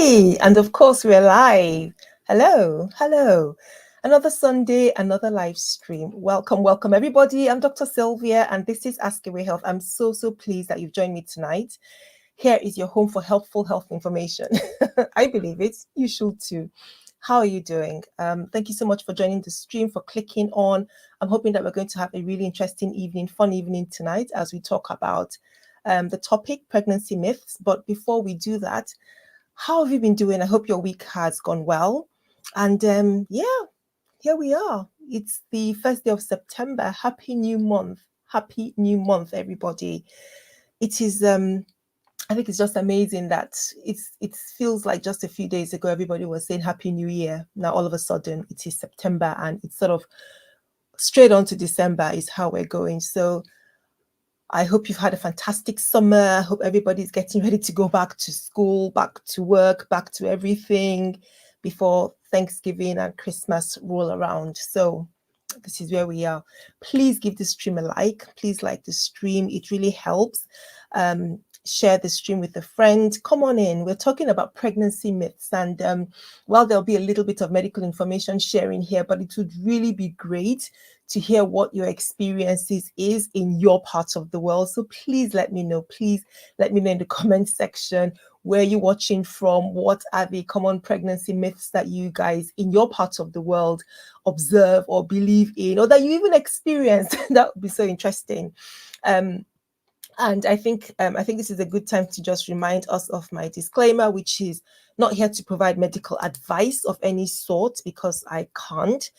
Hey, and of course we're live. Hello, hello. Another Sunday, another live stream. Welcome, welcome everybody. I'm Dr. Sylvia and this is AskAwayHealth. I'm so pleased that you've joined me tonight. Here is your home for helpful health information. I believe it. You should too. How are you doing? Thank you so much for joining the stream, for clicking on. I'm hoping that we're going to have a really interesting evening, fun evening tonight as we talk about the topic, pregnancy myths. But before we do that, how have you been doing? I hope your week has gone well. And yeah, here we are. It's the first day of September. Happy new month. Happy new month, everybody. It is I think it's just amazing that it feels like just a few days ago everybody was saying Happy New Year. Now all of a sudden it is September and it's sort of straight on to December is how we're going. So I hope you've had a fantastic summer. I hope everybody's getting ready to go back to school, back to work, back to everything before Thanksgiving and Christmas roll around. So this is where we are. Please give the stream a like. Please like the stream. It really helps. Share the stream with a friend. Come on in. We're talking about pregnancy myths. And while there'll be a little bit of medical information sharing here, but it would really be great to hear what your experiences is in your part of the world. So please let me know. Please let me know in the comment section where you're watching from. What are the common pregnancy myths that you guys in your part of the world observe or believe in, or that you even experienced? That would be so interesting. And I think this is a good time to just remind us of my disclaimer, which is not here to provide medical advice of any sort, because I can't.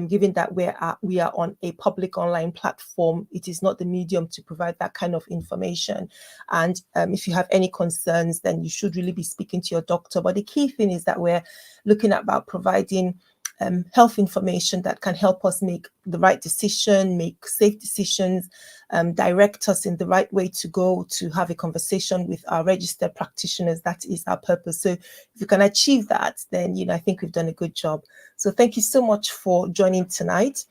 Given that we are on a public online platform, it is not the medium to provide that kind of information. And if you have any concerns, then you should really be speaking to your doctor. But the key thing is that we're looking at about providing health information that can help us make the right decision, make safe decisions, direct us in the right way to go to have a conversation with our registered practitioners. That is our purpose. So if you can achieve that, then I think we've done a good job. So thank you so much for joining tonight.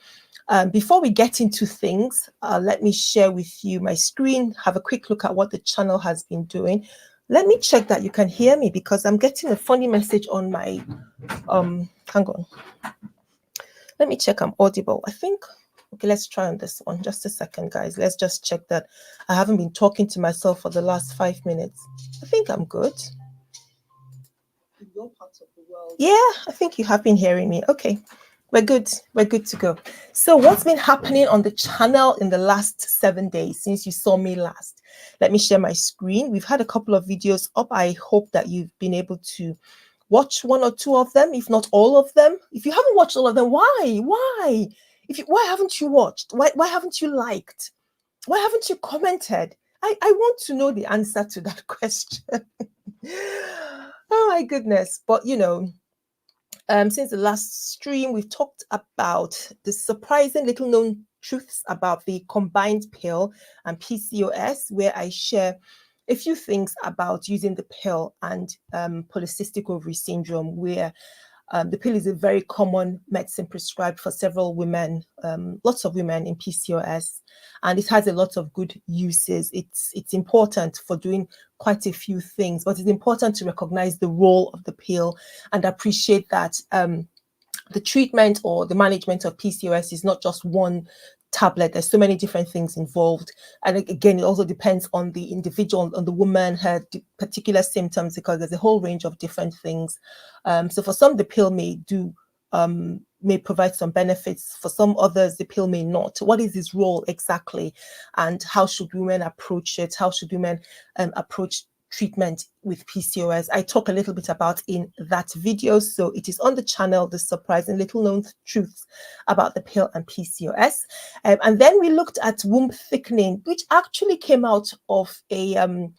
Before we get into things, let me share with you my screen, have a quick look at what the channel has been doing. Let me check that you can hear me, because I'm getting a funny message on my hang on. Let me check I'm audible. I think, okay, let's try on this one. Just a second, guys. Let's just check that I haven't been talking to myself for the last 5 minutes. I think I'm good. In your part of the world. Yeah, I think you have been hearing me. Okay, we're good. We're good to go. So what's been happening on the channel in the last 7 days since you saw me last? Let me share my screen. We've had a couple of videos up. I hope that you've been able to watch one or two of them, if not all of them. If you haven't watched all of them, why? Why haven't you watched? Why haven't you liked? Why haven't you commented? I want to know the answer to that question. Oh my goodness. But since the last stream, we've talked about the surprising little known truths about the combined pill and PCOS, where I share a few things about using the pill and polycystic ovary syndrome, where the pill is a very common medicine prescribed for several women, lots of women in PCOS, and it has a lot of good uses. It's important for doing quite a few things, but it's important to recognize the role of the pill and appreciate that the treatment or the management of PCOS is not just one tablet. There's so many different things involved, and again it also depends on the individual, on the woman, her particular symptoms, because there's a whole range of different things. So for some the pill may provide some benefits, for some others the pill may not. What is its role exactly, and how should women approach it? How should women approach treatment with PCOS? I talk a little bit about in that video, so it is on the channel, the surprising little known truths about the pill and PCOS. And then we looked at womb thickening, which actually came out of a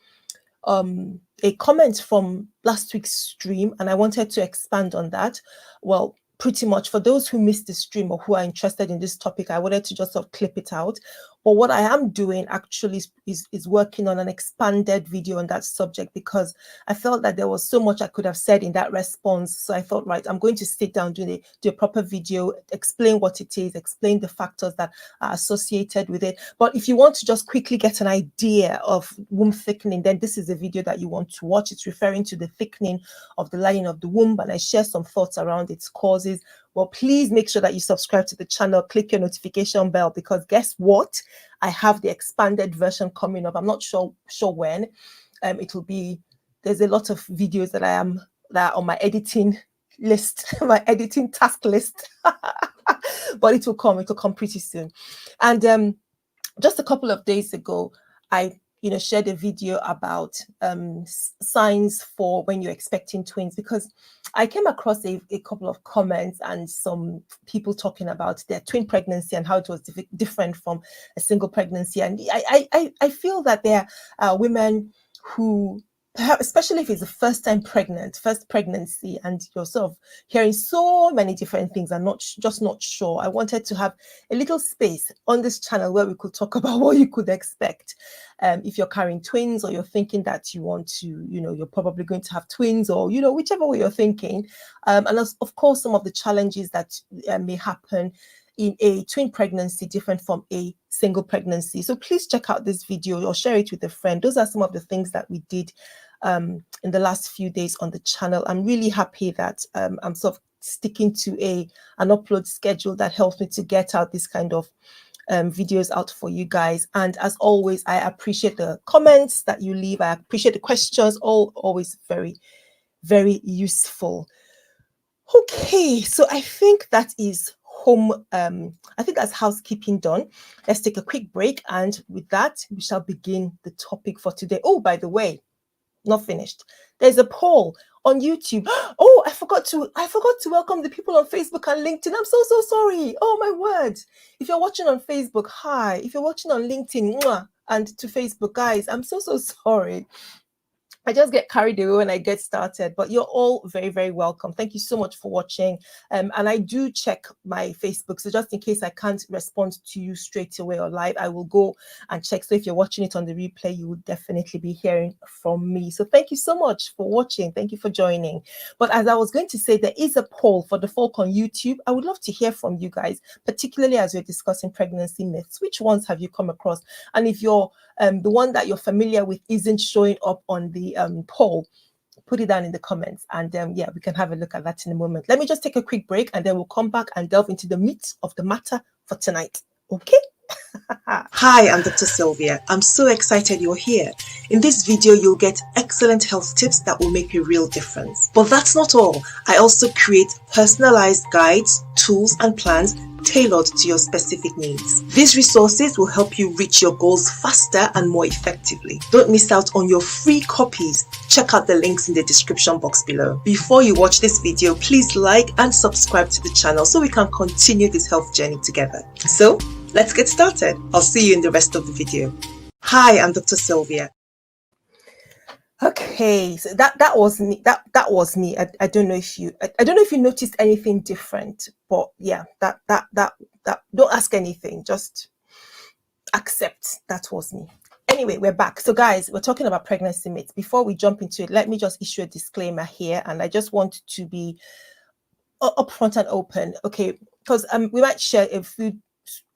comment from last week's stream, and I wanted to expand on that. Well, pretty much for those who missed the stream or who are interested in this topic, I wanted to just sort of clip it out. But what I am doing actually is working on an expanded video on that subject, because I felt that there was so much I could have said in that response. So I thought, right, I'm going to sit down, do a proper video, explain what it is, explain the factors that are associated with it. But if you want to just quickly get an idea of womb thickening, then this is a video that you want to watch. It's referring to the thickening of the lining of the womb, and I share some thoughts around its causes. Well, please make sure that you subscribe to the channel, click your notification bell, because guess what? I have the expanded version coming up. I'm not sure when. It will be, there's a lot of videos that are on my editing list, my editing task list. But it will come pretty soon. And just a couple of days ago, I shared a video about signs for when you're expecting twins, because I came across a couple of comments and some people talking about their twin pregnancy and how it was different from a single pregnancy. And I feel that there are women who, perhaps, especially if it's a first pregnancy, and you're sort of hearing so many different things and not sure. I wanted to have a little space on this channel where we could talk about what you could expect if you're carrying twins, or you're thinking that you want to, you're probably going to have twins, or whichever way you're thinking, and of course some of the challenges that may happen in a twin pregnancy different from a single pregnancy. So please check out this video or share it with a friend. Those are some of the things that we did in the last few days on the channel. I'm really happy that I'm sort of sticking to an upload schedule that helps me to get out this kind of videos out for you guys. And as always, I appreciate the comments that you leave. I appreciate the questions, always very, very useful. Okay, so I think that is home. I think that's housekeeping done. Let's take a quick break, and with that, we shall begin the topic for today. Oh, by the way, not finished. There's a poll on YouTube. Oh, I forgot to welcome the people on Facebook and LinkedIn. I'm so sorry. Oh my word. If you're watching on Facebook, hi. If you're watching on LinkedIn, mwah, and to Facebook, guys, I'm so sorry. I just get carried away when I get started, but you're all very, very welcome. Thank you so much for watching. And I do check my Facebook. So just in case I can't respond to you straight away or live, I will go and check. So if you're watching it on the replay, you will definitely be hearing from me. So thank you so much for watching. Thank you for joining. But as I was going to say, there is a poll for the folk on YouTube. I would love to hear from you guys, particularly as we're discussing pregnancy myths. Which ones have you come across? And if you're the one that you're familiar with isn't showing up on the poll, put it down in the comments, and yeah, we can have a look at that in a moment. Let me just take a quick break, and then we'll come back and delve into the meat of the matter for tonight. Okay. Hi, I'm Dr. Sylvia. I'm so excited you're here. In this video, you'll get excellent health tips that will make a real difference. But that's not all. I also create personalized guides, tools, and plans tailored to your specific needs. These resources will help you reach your goals faster and more effectively. Don't miss out on your free copies. Check out the links in the description box below. Before you watch this video, please like and subscribe to the channel so we can continue this health journey together. So, let's get started. I'll see you in the rest of the video. Hi, I'm Dr. Sylvia. Okay, so that was me. That was me. I don't know if you noticed anything different, but yeah, that don't ask anything, just accept that was me. Anyway, we're back. So guys, we're talking about pregnancy myths. Before we jump into it, let me just issue a disclaimer here, and I just want to be upfront and open, okay? Because we might share a few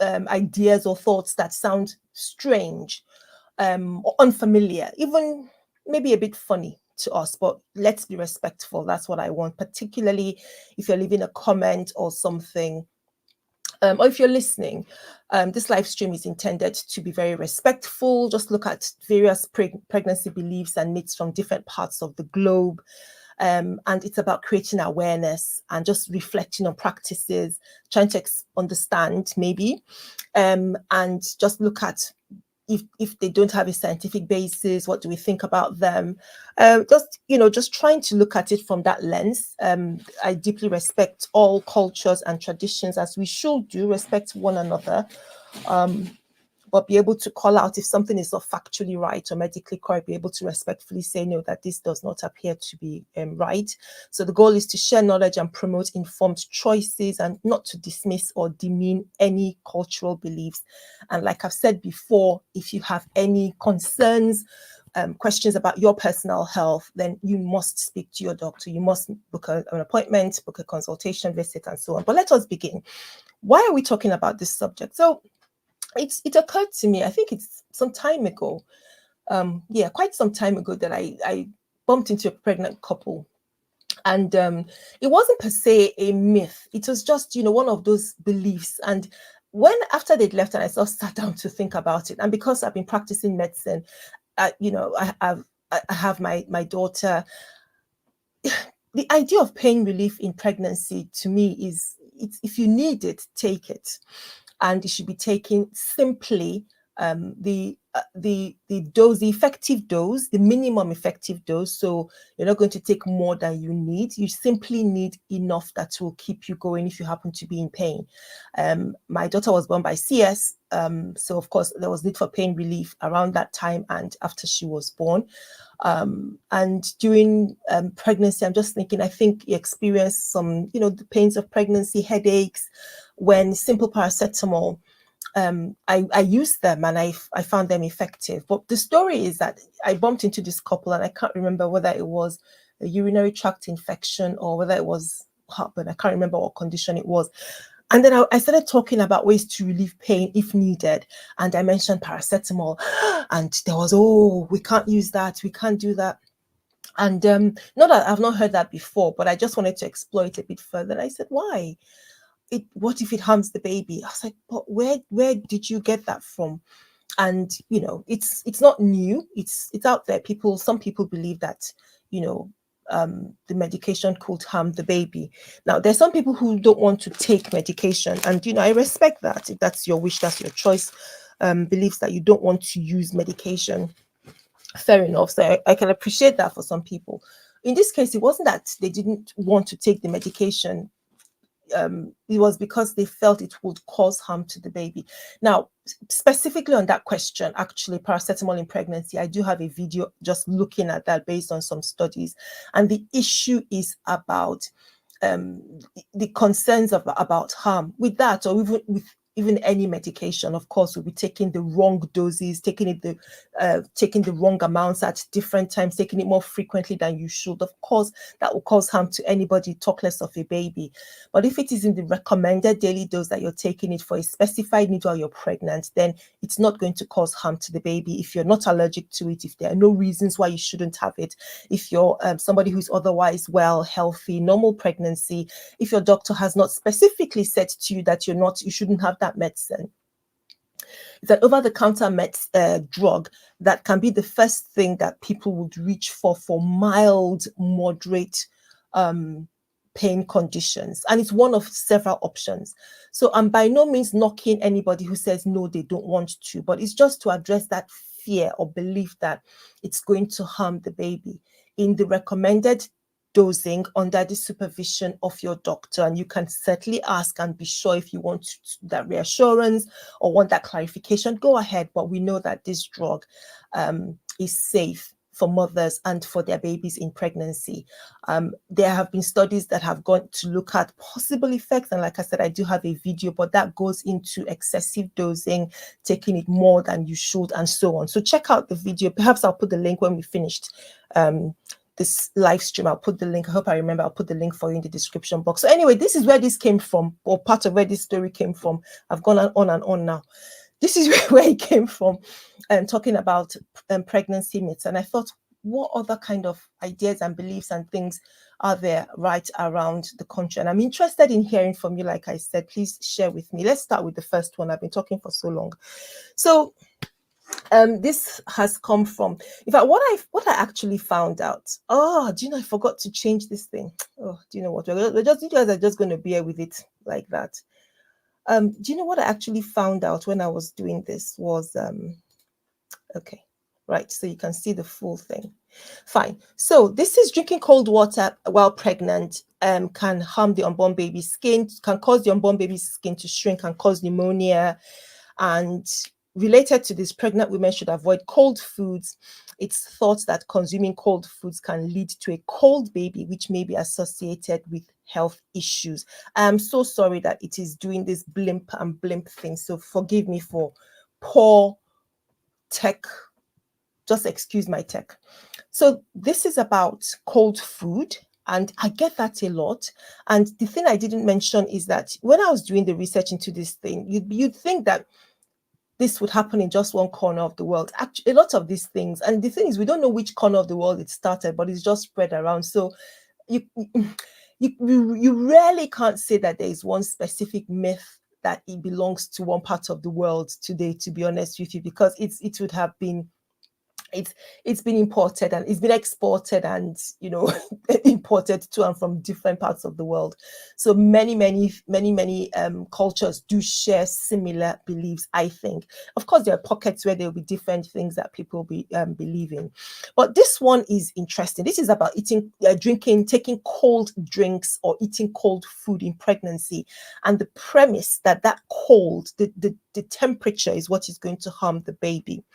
ideas or thoughts that sound strange or unfamiliar, even maybe a bit funny to us, but let's be respectful. That's what I want, particularly if you're leaving a comment or something, or if you're listening. This live stream is intended to be very respectful. Just look at various pregnancy beliefs and myths from different parts of the globe. And it's about creating awareness and just reflecting on practices, trying to understand maybe, and just look at if they don't have a scientific basis, what do we think about them? Just trying to look at it from that lens. I deeply respect all cultures and traditions, as we should do, respect one another. but be able to call out if something is not factually right or medically correct, be able to respectfully say, no, that this does not appear to be right. So the goal is to share knowledge and promote informed choices, and not to dismiss or demean any cultural beliefs. And like I've said before, if you have any concerns, questions about your personal health, then you must speak to your doctor. You must book an appointment, book a consultation visit, and so on. But let us begin. Why are we talking about this subject? So it occurred to me, I think it's some time ago, quite some time ago, that I bumped into a pregnant couple. And it wasn't per se a myth. It was just, one of those beliefs. And when after they'd left and I sat down to think about it, and because I've been practicing medicine, I have my daughter. The idea of pain relief in pregnancy, to me, is if you need it, take it, and it should be taken simply. The dose, the effective dose, the minimum effective dose. So you're not going to take more than you need. You simply need enough that will keep you going if you happen to be in pain. My daughter was born by CS, so of course there was need for pain relief around that time and after she was born. And during pregnancy, I'm just thinking, I think you experience some, the pains of pregnancy, headaches, when simple paracetamol, I used them and I found them effective. But the story is that I bumped into this couple, and I can't remember whether it was a urinary tract infection or whether it was heartburn. I can't remember what condition it was. And then I started talking about ways to relieve pain if needed. And I mentioned paracetamol. And there was, we can't use that. We can't do that. And not that I've not heard that before, but I just wanted to explore it a bit further. And I said, why? What if it harms the baby? I was like, but where did you get that from? And it's not new. It's out there. Some people believe that the medication could harm the baby. Now, there's some people who don't want to take medication, and I respect that. If that's your wish, that's your choice. Beliefs that you don't want to use medication, fair enough. So I can appreciate that for some people. In this case, it wasn't that they didn't want to take the medication. It was because they felt it would cause harm to the baby. Now, specifically on that question, actually, paracetamol in pregnancy, I do have a video just looking at that based on some studies. And the issue is about the concerns about harm with that, or even with any medication. Of course, we'll be taking the wrong doses, taking the wrong amounts at different times, taking it more frequently than you should. Of course, that will cause harm to anybody, talk less of a baby. But if it is in the recommended daily dose that you're taking it for a specified need while you're pregnant, then it's not going to cause harm to the baby. If you're not allergic to it, if there are no reasons why you shouldn't have it, if you're somebody who's otherwise well, healthy, normal pregnancy, if your doctor has not specifically said to you that you shouldn't have that medicine. It's an over-the-counter drug that can be the first thing that people would reach for mild, moderate pain conditions. And it's one of several options. So I'm by no means knocking anybody who says no, they don't want to, but it's just to address that fear or belief that it's going to harm the baby. In the recommended dosing under the supervision of your doctor, and you can certainly ask and be sure if you want that reassurance or want that clarification, go ahead. But we know that this drug is safe for mothers and for their babies in pregnancy. There have been studies that have gone to look at possible effects, and like I said, I do have a video, but that goes into excessive dosing, taking it more than you should, and so on. So check out the video. Perhaps I'll put the link when we finished this live stream. I'll put the link. I hope I remember. I'll put the link for you in the description box. So anyway, this is where this came from, or part of where this story came from. I've gone on and on now. This is where it came from, talking about pregnancy myths. And I thought, what other kind of ideas and beliefs and things are there right around the country? And I'm interested in hearing from you. Like I said, please share with me. Let's start with the first one. I've been talking for so long. So this has come from, in fact, what I actually found out. Oh, do you know, I forgot to change this thing. Oh, do you know what? You guys are just going to bear with it like that. Do you know what I actually found out when I was doing this was, okay, right. So you can see the full thing. Fine. So this is drinking cold water while pregnant can harm the unborn baby's skin, can cause the unborn baby's skin to shrink, can cause pneumonia. And related to this, pregnant women should avoid cold foods. It's thought that consuming cold foods can lead to a cold baby, which may be associated with health issues. I am so sorry that it is doing this blimp and blimp thing. So forgive me for poor tech. Just excuse my tech. So this is about cold food, and I get that a lot. And the thing I didn't mention is that when I was doing the research into this thing, you'd think that this would happen in just one corner of the world. Actually, a lot of these things, and the thing is, we don't know which corner of the world it started, but it's just spread around. So you you rarely can't say that there is one specific myth that it belongs to one part of the world today, to be honest with you, because it would have been it's been imported and it's been exported and imported to and from different parts of the world. So many cultures do share similar beliefs. I think, of course, there are pockets where there will be different things that people believe in, but this one is interesting. This is about drinking, taking cold drinks or eating cold food in pregnancy, and the premise that cold, the temperature, is what is going to harm the baby.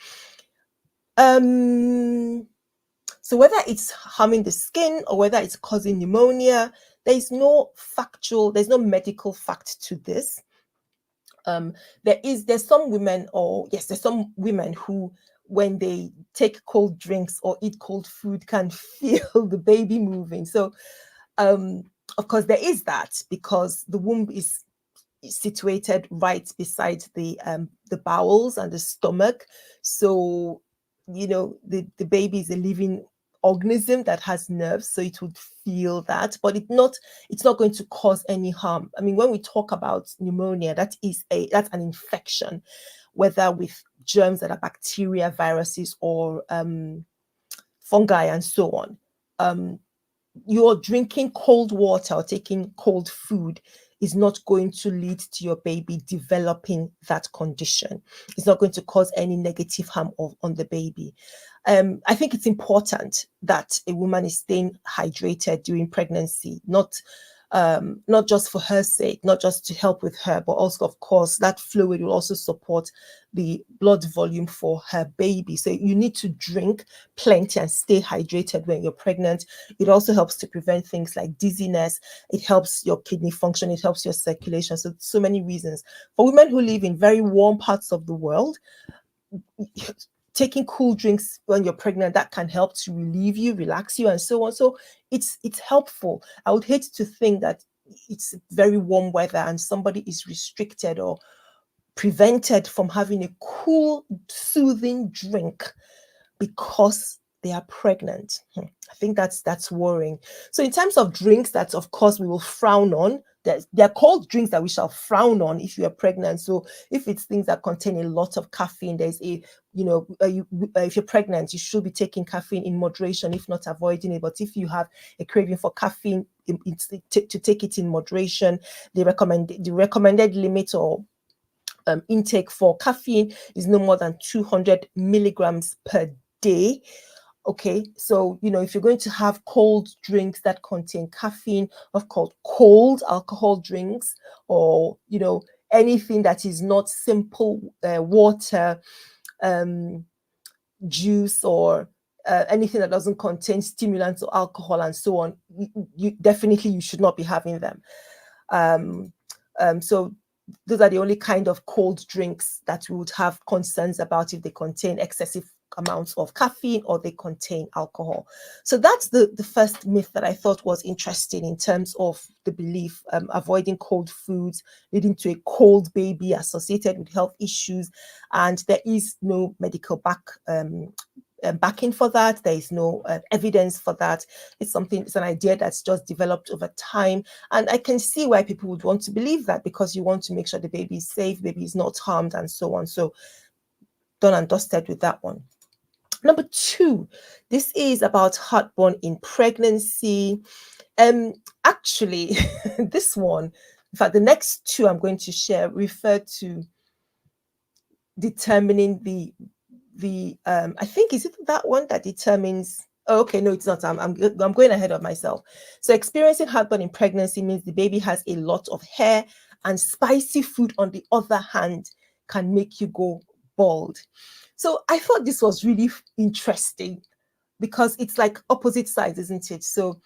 So whether it's harming the skin or whether it's causing pneumonia, there's no medical fact to this. There's some women who, when they take cold drinks or eat cold food, can feel the baby moving. So of course there is that, because the womb is situated right beside the bowels and the stomach. So the baby is a living organism that has nerves, so it would feel that, but it's not going to cause any harm. I mean, when we talk about pneumonia, that's an infection, whether with germs that are bacteria, viruses, or fungi and so on. You're drinking cold water or taking cold food is not going to lead to your baby developing that condition. It's not going to cause any negative harm on the baby. I think it's important that a woman is staying hydrated during pregnancy, not just for her sake, not just to help with her, but also, of course, that fluid will also support the blood volume for her baby. So you need to drink plenty and stay hydrated when you're pregnant. It also helps to prevent things like dizziness. It helps your kidney function. It helps your circulation. So many reasons. For women who live in very warm parts of the world, taking cool drinks when you're pregnant, that can help to relieve you, relax you, and so on. So it's helpful. I would hate to think that it's very warm weather and somebody is restricted or prevented from having a cool, soothing drink because they are pregnant. I think that's worrying. So in terms of drinks that, of course, we will frown on, there are called drinks that we shall frown on if you are pregnant. So if it's things that contain a lot of caffeine, there's if you're pregnant, you should be taking caffeine in moderation, if not avoiding it. But if you have a craving for caffeine, to take it in moderation. The recommended limit or intake for caffeine is no more than 200 milligrams per day. Okay, so if you're going to have cold drinks that contain caffeine, of course, cold alcohol drinks, or anything that is not simple water, juice, or anything that doesn't contain stimulants or alcohol and so on, you should not be having them. So those are the only kind of cold drinks that we would have concerns about if they contain excessive amounts of caffeine or they contain alcohol. So that's the first myth that I thought was interesting in terms of the belief, avoiding cold foods leading to a cold baby associated with health issues, and there is no medical backing for that. There is no evidence for that. It's an idea that's just developed over time, and I can see why people would want to believe that, because you want to make sure the baby is safe, baby is not harmed, and so on. So done and dusted with that one. Number 2, this is about heartburn in pregnancy. Actually, this one, in fact, the next 2 I'm going to share refer to determining the I think, is it that one that determines? Oh, okay, no, it's not. I'm going ahead of myself. So experiencing heartburn in pregnancy means the baby has a lot of hair, and spicy food, on the other hand, can make you go bald. So I thought this was really interesting because it's like opposite sides, isn't it? So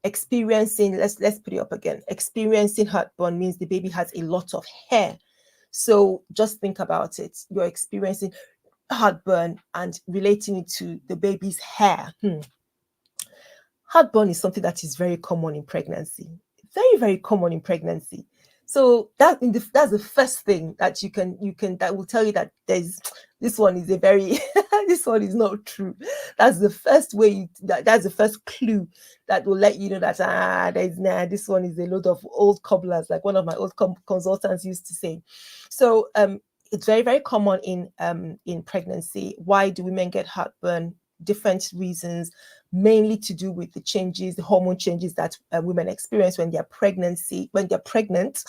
experiencing, let's put it up again. Experiencing heartburn means the baby has a lot of hair. So just think about it. You're experiencing heartburn and relating it to the baby's hair. Heartburn is something that is very common in pregnancy. Very, very common in pregnancy. So that's the first thing that you can that will tell you that there's this one is a very this one is not true. That's the first way that's the first clue that will let you know that this one is a load of old cobblers, like one of my old consultants used to say. So it's very, very common in pregnancy. Why do women get heartburn? Different reasons, mainly to do with the changes, the hormone changes that women experience when they're pregnant. When they're pregnant,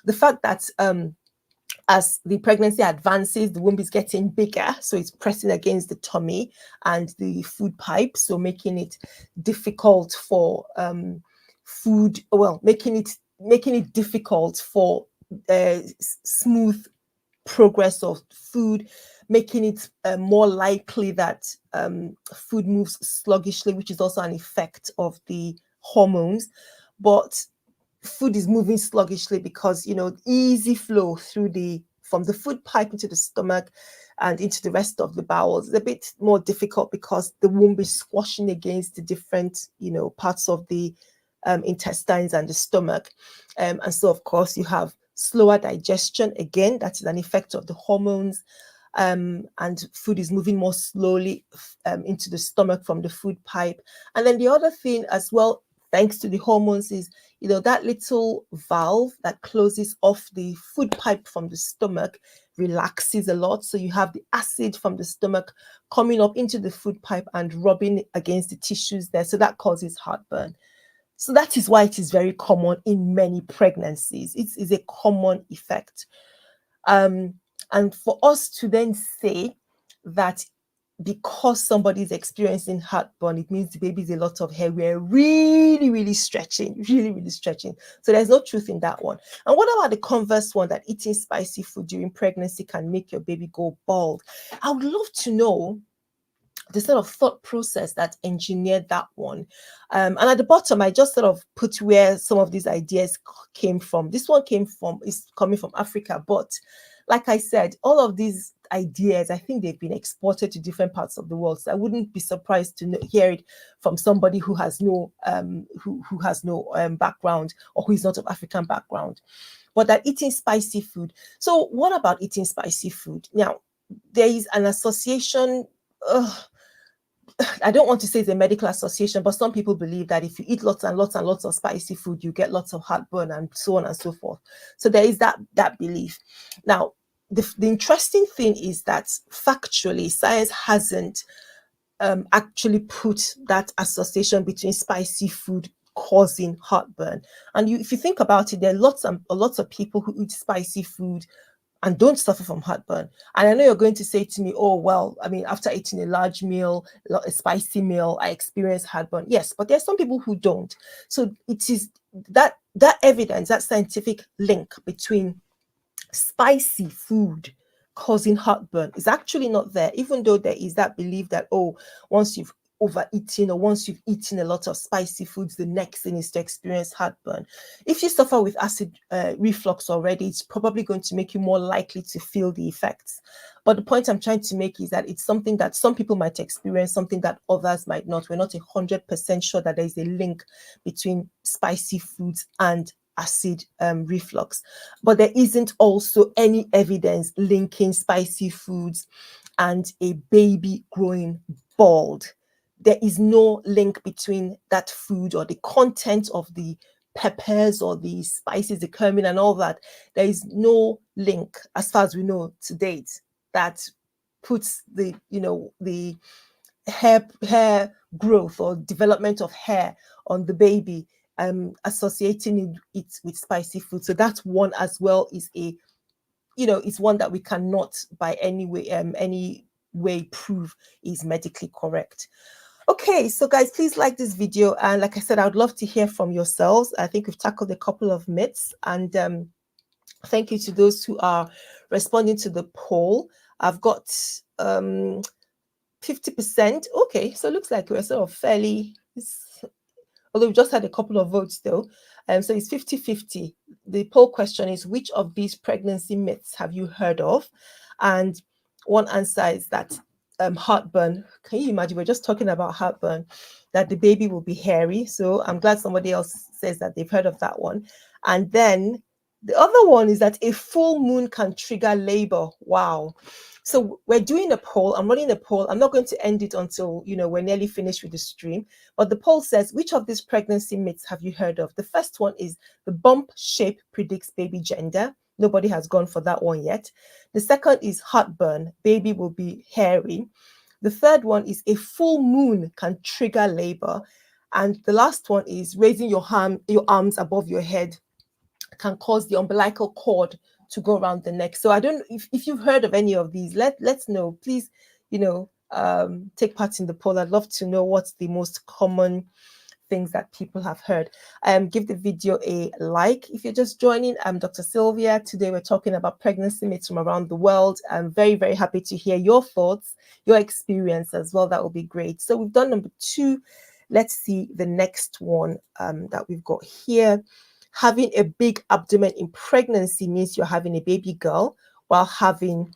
the fact that as the pregnancy advances, the womb is getting bigger, so it's pressing against the tummy and the food pipe, so making it difficult for food. Well, making it difficult for smooth progress of food, making it more likely that food moves sluggishly, which is also an effect of the hormones. But food is moving sluggishly because, easy flow from the food pipe into the stomach and into the rest of the bowels is a bit more difficult because the womb is squashing against the different, parts of the intestines and the stomach. And so, of course, you have slower digestion. Again, that is an effect of the hormones. And food is moving more slowly into the stomach from the food pipe. And then the other thing as well, thanks to the hormones, is that little valve that closes off the food pipe from the stomach relaxes a lot. So you have the acid from the stomach coming up into the food pipe and rubbing against the tissues there. So that causes heartburn. So that is why it is very common in many pregnancies. It is a common effect. And for us to then say that because somebody is experiencing heartburn, it means the baby is a lot of hair, we're really, really stretching, really, really stretching. So there's no truth in that one. And what about the converse one, that eating spicy food during pregnancy can make your baby go bald? I would love to know the sort of thought process that engineered that one. And at the bottom, I just sort of put where some of these ideas came from. This one is coming from Africa. But like I said, all of these ideas, I think they've been exported to different parts of the world. So I wouldn't be surprised to hear it from somebody who has no background, or who is not of African background. But that eating spicy food. So what about eating spicy food? Now, there is an association. I don't want to say it's a medical association, but some people believe that if you eat lots and lots and lots of spicy food, you get lots of heartburn and so on and so forth. So there is that belief. Now, the interesting thing is that factually, science hasn't actually put that association between spicy food causing heartburn. And if you think about it, there are lots of people who eat spicy food and don't suffer from heartburn. And I know you're going to say to me, oh, well, I mean, after eating a large meal, a spicy meal, I experience heartburn. Yes, but there's some people who don't. So it is that evidence, that scientific link between spicy food causing heartburn is actually not there, even though there is that belief that, once you've overeaten, or once you've eaten a lot of spicy foods, the next thing is to experience heartburn. If you suffer with acid reflux already, it's probably going to make you more likely to feel the effects. But the point I'm trying to make is that it's something that some people might experience, something that others might not. We're not 100% sure that there is a link between spicy foods and acid reflux. But there isn't also any evidence linking spicy foods and a baby growing bald. There is no link between that food or the content of the peppers or the spices, the cumin and all that. There is no link, as far as we know to date, that puts the hair growth or development of hair on the baby associating it with spicy food. So that one as well is it's one that we cannot by any way prove is medically correct. Okay, so guys, please like this video. And like I said, I would love to hear from yourselves. I think we've tackled a couple of myths, and Thank you to those who are responding to the poll. I've got 50%. Okay, so it looks like we're sort of fairly, although we just had a couple of votes though. So it's 50-50. The poll question is, which of these pregnancy myths have you heard of? And one answer is that heartburn. Can you imagine? We're just talking about heartburn, that the baby will be hairy. So I'm glad somebody else says that they've heard of that one. And then the other one is that a full moon can trigger labor. Wow. So we're doing a poll. I'm running a poll. I'm not going to end it until we're nearly finished with the stream. But the poll says, which of these pregnancy myths have you heard of? The first one is the bump shape predicts baby gender. Nobody has gone for that one yet. The second is heartburn. Baby will be hairy. The third one is a full moon can trigger labor. And the last one is raising your arms above your head can cause the umbilical cord to go around the neck. So I don't know if you've heard of any of these. Let's know. Please, take part in the poll. I'd love to know what's the most common things that people have heard. Give the video a like. If you're just joining, I'm Dr. Sylvia. Today we're talking about pregnancy myths from around the world. I'm very, very happy to hear your thoughts, your experience as well. That will be great. So we've done number 2. Let's see the next one that we've got here. Having a big abdomen in pregnancy means you're having a baby girl, while having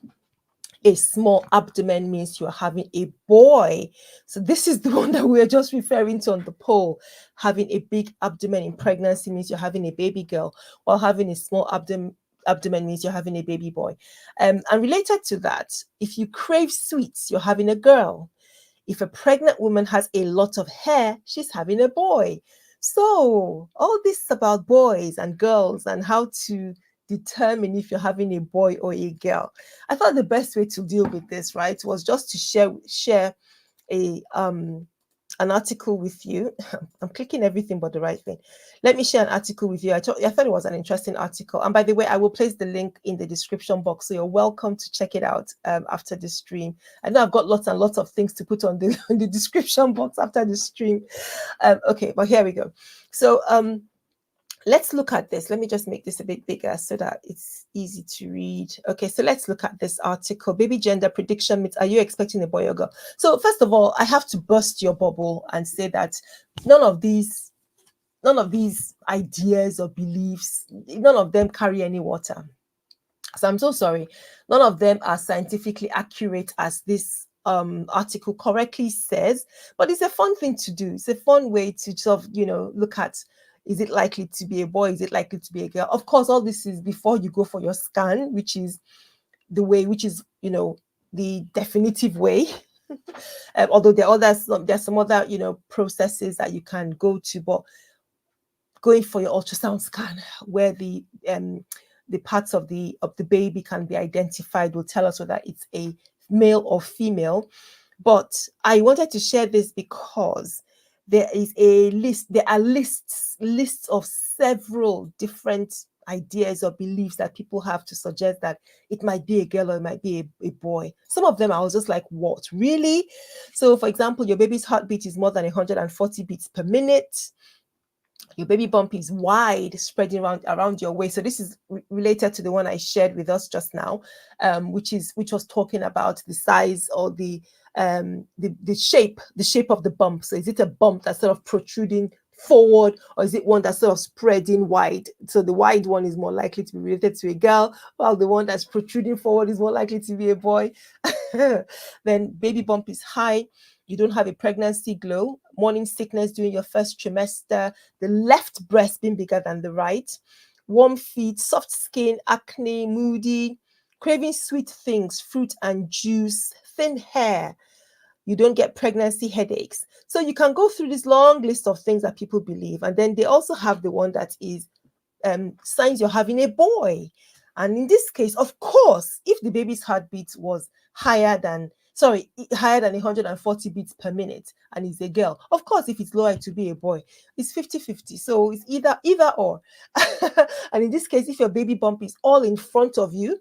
a small abdomen means you're having a boy. So this is the one that we're just referring to on the poll. Having a big abdomen in pregnancy means you're having a baby girl, while having a small abdomen means you're having a baby boy. And related to that, if you crave sweets, you're having a girl. If a pregnant woman has a lot of hair, she's having a boy. So all this about boys and girls and how to determine if you're having a boy or a girl. I thought the best way to deal with this, right, was just to share a an article with you. I'm clicking everything but the right thing. Let me share an article with you. I thought it was an interesting article. And by the way, I will place the link in the description box. So you're welcome to check it out after the stream. I know I've got lots and lots of things to put on the description box after the stream. Okay, but here we go. So let's look at this. Let me just make this a bit bigger so that it's easy to read. Okay, so let's look at this article. Baby gender prediction myths. Are you expecting a boy or girl? So first of all, I have to burst your bubble and say that none of these ideas or beliefs, none of them carry any water. So I'm so sorry. None of them are scientifically accurate, as this article correctly says, but it's a fun thing to do. It's a fun way to sort of, look at, is it likely to be a boy? Is it likely to be a girl? Of course, all this is before you go for your scan, which is the way, which is, the definitive way. Although there's some other, processes that you can go to, but going for your ultrasound scan, where the parts of the baby can be identified, will tell us whether it's a male or female. But I wanted to share this because there are lists of several different ideas or beliefs that people have to suggest that it might be a girl or it might be a boy. Some of them I was just like, what, really? So for example, your baby's heartbeat is more than 140 beats per minute. Your baby bump is wide, spreading around your waist. So this is related to the one I shared with us just now, which was talking about the size or the shape of the bump. So is it a bump that's sort of protruding forward, or is it one that's sort of spreading wide? So the wide one is more likely to be related to a girl, while the one that's protruding forward is more likely to be a boy. Then baby bump is high. You don't have a pregnancy glow, morning sickness during your first trimester, the left breast being bigger than the right, warm feet, soft skin, acne, moody, craving sweet things, fruit and juice, thin hair. You don't get pregnancy headaches. So you can go through this long list of things that people believe. And then they also have the one that is signs you're having a boy. And in this case, of course, if the baby's heartbeat was higher than 140 beats per minute and it's a girl, of course, if it's lower, it will be a boy. It's 50-50. So it's either or. And in this case, if your baby bump is all in front of you,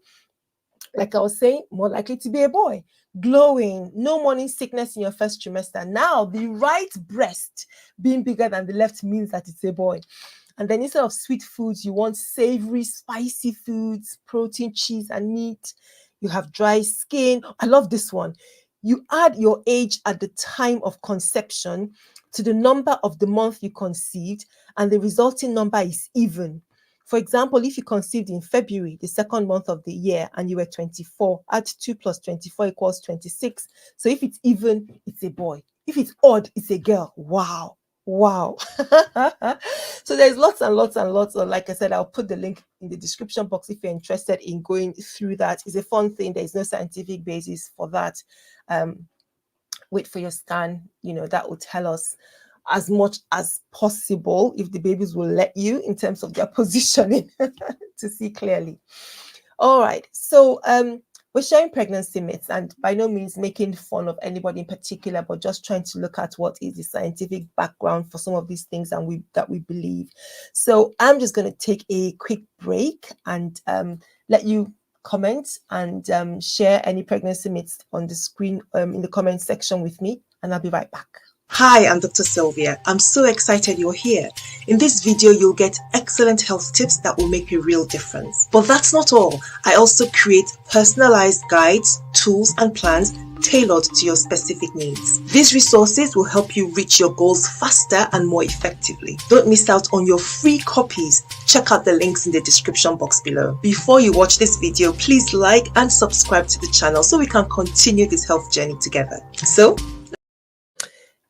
like I was saying, more likely to be a boy. Glowing, no morning sickness in your first trimester. Now, the right breast being bigger than the left means that it's a boy. And then instead of sweet foods, you want savory, spicy foods, protein, cheese, and meat. You have dry skin. I love this one. You add your age at the time of conception to the number of the month you conceived, and the resulting number is even. For example, if you conceived in February, the second month of the year, and you were 24, add 2 plus 24 equals 26. So if it's even, it's a boy. If it's odd, it's a girl. Wow. Wow. So there's lots and lots and lots of, like I said, I'll put the link in the description box if you're interested in going through that. It's a fun thing. There's no scientific basis for that. Wait for your scan, that will tell us as much as possible, if the babies will let you, in terms of their positioning to see clearly. All right, so we're sharing pregnancy myths, and by no means making fun of anybody in particular, but just trying to look at what is the scientific background for some of these things and that we believe. So I'm just going to take a quick break and let you comment and share any pregnancy myths on the screen in the comment section with me, and I'll be right back. Hi, I'm Dr. Sylvia. I'm so excited you're here. In this video, you'll get excellent health tips that will make a real difference. But that's not all. I also create personalized guides, tools, and plans tailored to your specific needs. These resources will help you reach your goals faster and more effectively. Don't miss out on your free copies. Check out the links in the description box below. Before you watch this video, please like and subscribe to the channel so we can continue this health journey together. So,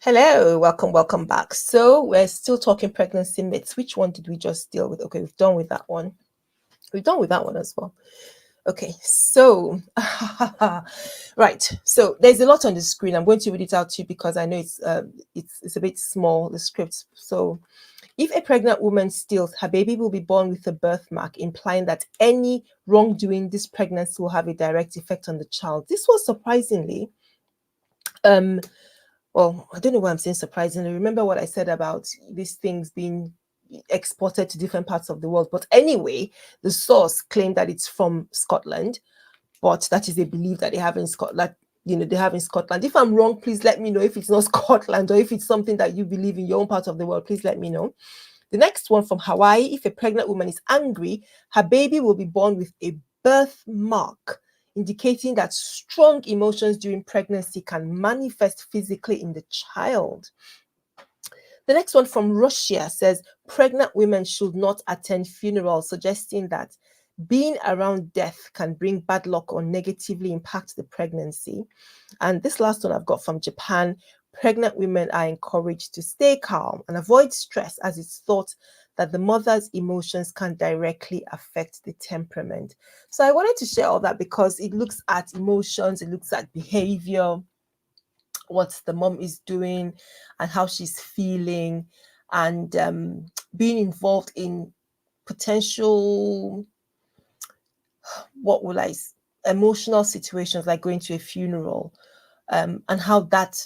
hello, welcome back. So we're still talking pregnancy myths. Which one did we just deal with? Okay, we've done with that one. We've done with that one as well. Okay, so right. So there's a lot on the screen. I'm going to read it out to you because I know it's a bit small, the script. So, if a pregnant woman steals, her baby will be born with a birthmark, implying that any wrongdoing this pregnancy will have a direct effect on the child. This was surprisingly, well, I don't know why I'm saying surprisingly. Remember what I said about these things being exported to different parts of the world. But anyway, the source claimed that it's from Scotland, but that is a belief that they have in Scotland. They have in Scotland. If I'm wrong, please let me know. If it's not Scotland or if it's something that you believe in your own part of the world, please let me know. The next one from Hawaii: if a pregnant woman is angry, her baby will be born with a birthmark, indicating that strong emotions during pregnancy can manifest physically in the child. The next one from Russia says pregnant women should not attend funerals, suggesting that being around death can bring bad luck or negatively impact the pregnancy. And this last one I've got from Japan: pregnant women are encouraged to stay calm and avoid stress, as it's thought that the mother's emotions can directly affect the temperament. So I wanted to share all that because it looks at emotions, it looks at behavior, what the mom is doing and how she's feeling, and being involved in potential, emotional situations like going to a funeral, and how that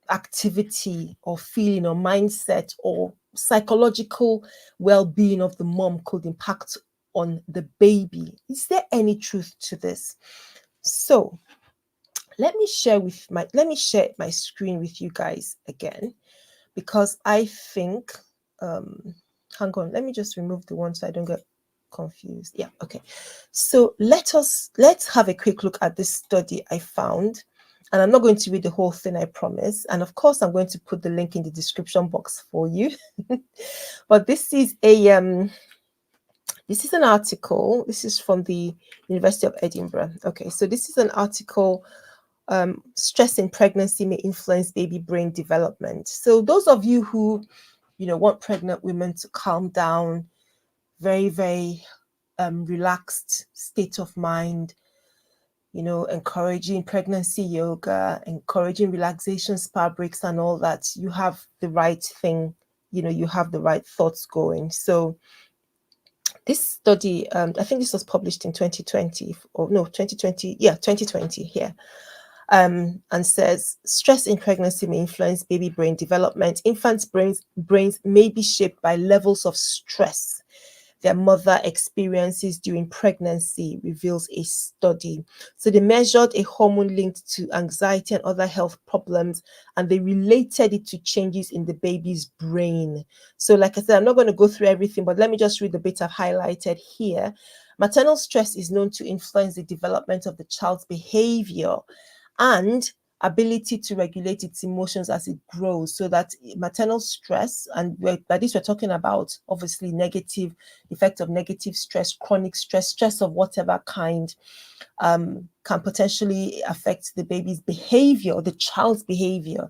activity or feeling or mindset or psychological well-being of the mom could impact on the baby. Is there any truth to this? So let me share my screen with you guys again, because I think hang on, let me just remove the one so I don't get confused. Yeah, okay. So let's have a quick look at this study I found, and I'm not going to read the whole thing, I promise, and of course I'm going to put the link in the description box for you. But this is an article. This is from the University of Edinburgh. Okay, so this is an article. Stress in pregnancy may influence baby brain development. So those of you who want pregnant women to calm down, very, very relaxed state of mind, encouraging pregnancy yoga, encouraging relaxation spa breaks and all that, you have the right thing, you have the right thoughts going. So this study, I think this was published in 2020, or no, 2020, yeah, 2020 here. And says stress in pregnancy may influence baby brain development. Infants' brains may be shaped by levels of stress. their mother experiences during pregnancy, reveals a study. So they measured a hormone linked to anxiety and other health problems, and they related it to changes in the baby's brain. So, like I said, I'm not going to go through everything, but let me just read the bit I've highlighted here. Maternal stress is known to influence the development of the child's behavior and ability to regulate its emotions as it grows. So that maternal stress, and by this we're talking about obviously negative effect of negative stress, chronic stress, stress of whatever kind, can potentially affect the baby's behavior, the child's behavior,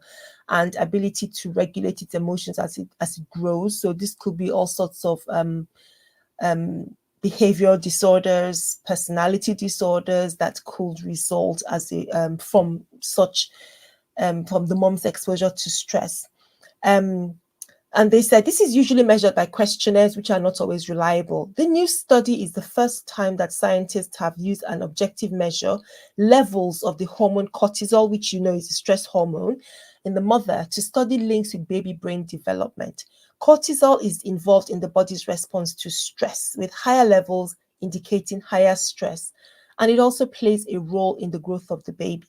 and ability to regulate its emotions as it grows. So this could be all sorts of behavioral disorders, personality disorders that could result as a from such from the mom's exposure to stress. And they said this is usually measured by questionnaires, which are not always reliable. The new study is the first time that scientists have used an objective measure, levels of the hormone cortisol, which you know is a stress hormone, in the mother to study links with baby brain development. Cortisol is involved in the body's response to stress, with higher levels indicating higher stress, and it also plays a role in the growth of the baby.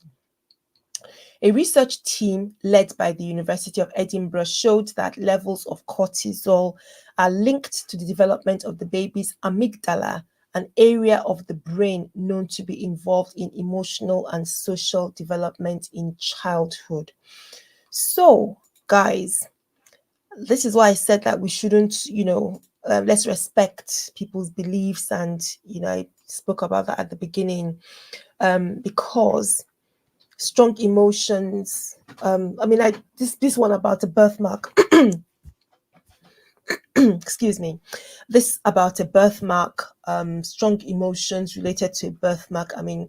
A research team led by the University of Edinburgh showed that levels of cortisol are linked to the development of the baby's amygdala, an area of the brain known to be involved in emotional and social development in childhood. So, guys, this is why I said that we shouldn't, let's respect people's beliefs. And, I spoke about that at the beginning, because strong emotions, this one about a birthmark, excuse me, this about a birthmark, strong emotions related to a birthmark. I mean,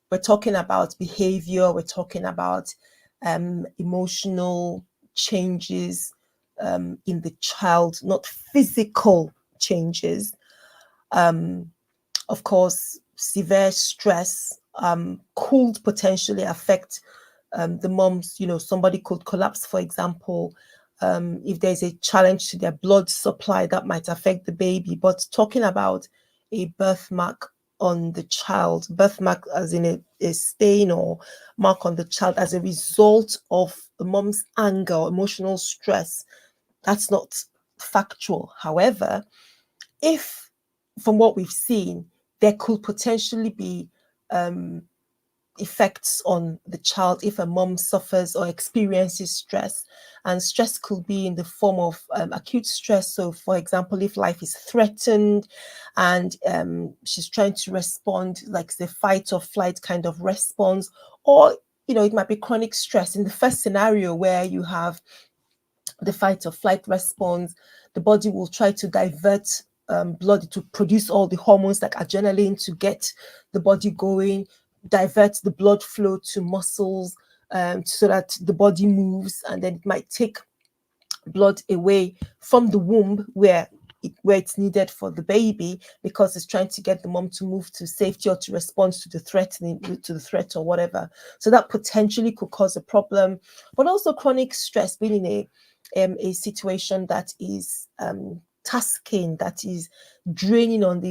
we're talking about behavior, we're talking about emotional changes in the child, not physical changes. Of course, severe stress could potentially affect the moms. Somebody could collapse, for example. If there's a challenge to their blood supply, that might affect the baby. But talking about a birthmark on the child, birthmark as in a stain or mark on the child as a result of the mom's anger or emotional stress, that's not factual. However, if from what we've seen, there could potentially be effects on the child if a mom suffers or experiences stress. And stress could be in the form of acute stress. So, for example, if life is threatened and she's trying to respond, like the fight or flight kind of response, or it might be chronic stress. In the first scenario where you have the fight or flight response, the body will try to divert blood to produce all the hormones like adrenaline to get the body going, divert the blood flow to muscles so that the body moves, and then it might take blood away from the womb where it's needed for the baby, because it's trying to get the mom to move to safety or to respond to the threat or whatever. So that potentially could cause a problem. But also chronic stress, being in a situation that is tasking, that is draining on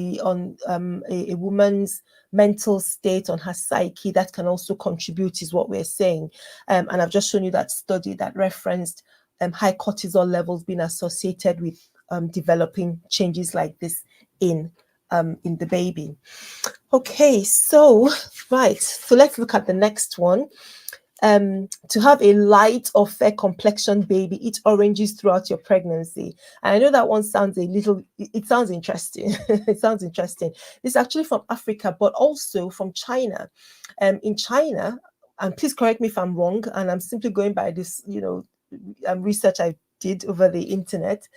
a woman's mental state, on her psyche, that can also contribute, is what we're saying. And I've just shown you that study that referenced high cortisol levels being associated with developing changes like this in the baby. Okay, so right, so let's look at the next one. To have a light or fair complexion baby, eat oranges throughout your pregnancy. And I know that one sounds it sounds interesting. It sounds interesting. This is actually from Africa, but also from China. In China, and please correct me if I'm wrong, and I'm simply going by this, research I did over the internet.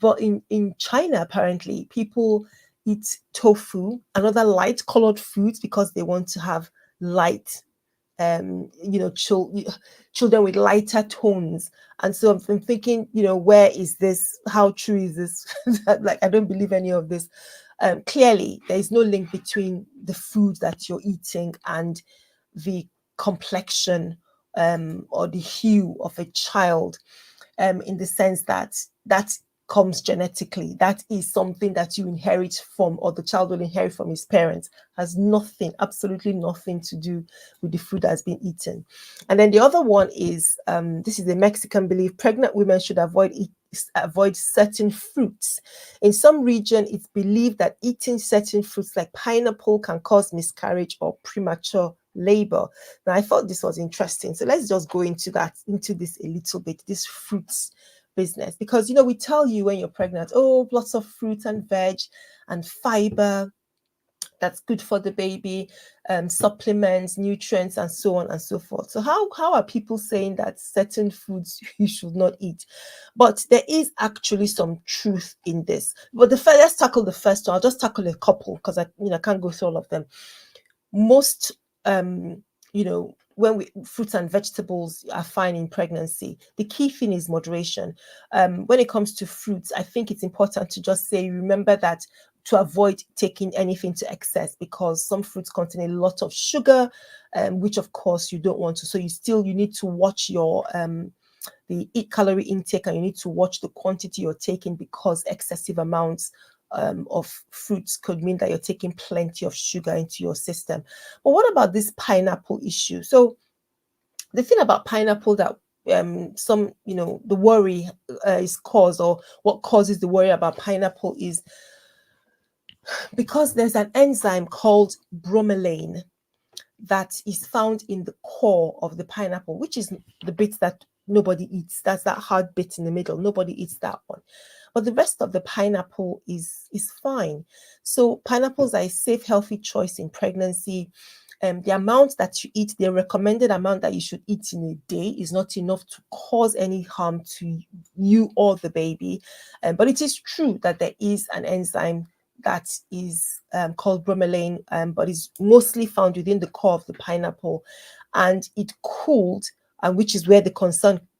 But in China, apparently, people eat tofu and other light colored foods because they want to have light, children with lighter tones. And so I'm thinking, where is this? How true is this? Like, I don't believe any of this. Clearly, there is no link between the food that you're eating and the complexion or the hue of a child, in the sense that comes genetically. That is something that you inherit from, or the child will inherit from his parents. Has nothing, absolutely nothing to do with the food that's been eaten. And then the other one is, this is a Mexican belief: pregnant women should avoid certain fruits. In some region, it's believed that eating certain fruits like pineapple can cause miscarriage or premature labor. Now, I thought this was interesting. So let's just go into this a little bit, this fruits business, because we tell you when you're pregnant, oh, lots of fruit and veg and fiber, that's good for the baby, supplements, nutrients, and so on and so forth. So how are people saying that certain foods you should not eat? But there is actually some truth in this. But let's tackle the first one. I'll just tackle a couple because I can't go through all of them. Most when fruits and vegetables are fine in pregnancy. The key thing is moderation. When it comes to fruits, I think it's important to just say, remember that to avoid taking anything to excess, because some fruits contain a lot of sugar, which of course you don't want to. So you need to watch your the calorie intake, and you need to watch the quantity you're taking, because excessive amounts of fruits could mean that you're taking plenty of sugar into your system. But what about this pineapple issue? So the thing about pineapple that some the worry is caused, or what causes the worry about pineapple, is because there's an enzyme called bromelain that is found in the core of the pineapple, which is the bit that nobody eats. That's that hard bit in the middle. Nobody eats that one. But the rest of the pineapple is fine. So pineapples are a safe, healthy choice in pregnancy. The amount that you eat, the recommended amount that you should eat in a day, is not enough to cause any harm to you or the baby. But it is true that there is an enzyme that is called bromelain, but is mostly found within the core of the pineapple, and it cooled, and which is where the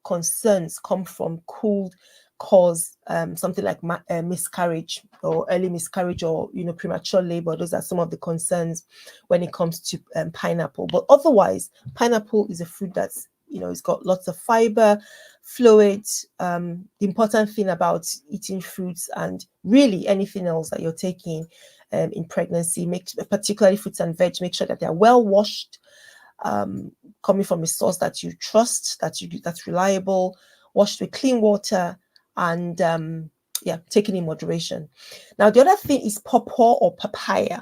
concerns come from. Cooled cause something like miscarriage, or early miscarriage, or premature labor. Those are some of the concerns when it comes to pineapple. But otherwise, pineapple is a fruit that's it's got lots of fiber, fluids. The important thing about eating fruits, and really anything else that you're taking in pregnancy, particularly fruits and veg, make sure that they're well washed, coming from a source that you trust, that's reliable, washed with clean water, and taken in moderation. Now, the other thing is pawpaw or papaya.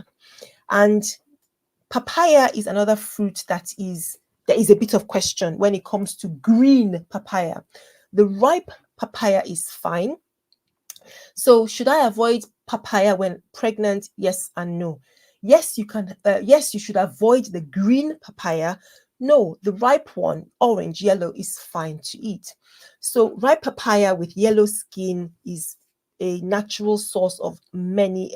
And papaya is another fruit that there is a bit of question when it comes to green papaya. The ripe papaya is fine. So should I avoid papaya when pregnant? Yes and no. Yes, you can. Yes, you should avoid the green papaya. No, the ripe one, orange, yellow, is fine to eat. So ripe papaya with yellow skin is a natural source of many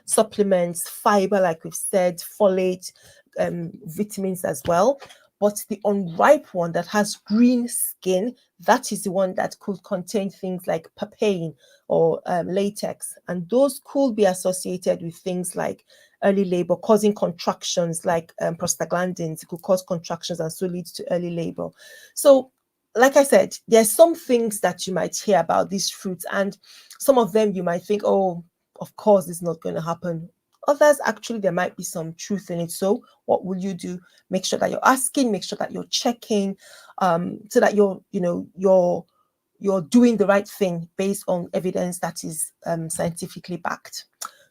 supplements, fiber, like we've said, folate, vitamins as well. But the unripe one that has green skin, that is the one that could contain things like papain or latex. And those could be associated with things like early labor, causing contractions like prostaglandins. It could cause contractions and so leads to early labor. So, like I said, there's some things that you might hear about these fruits, and some of them you might think, oh, of course, it's not going to happen. Others, actually, there might be some truth in it. So what will you do? Make sure that you're asking, make sure that you're checking, so that you're doing the right thing based on evidence that is scientifically backed.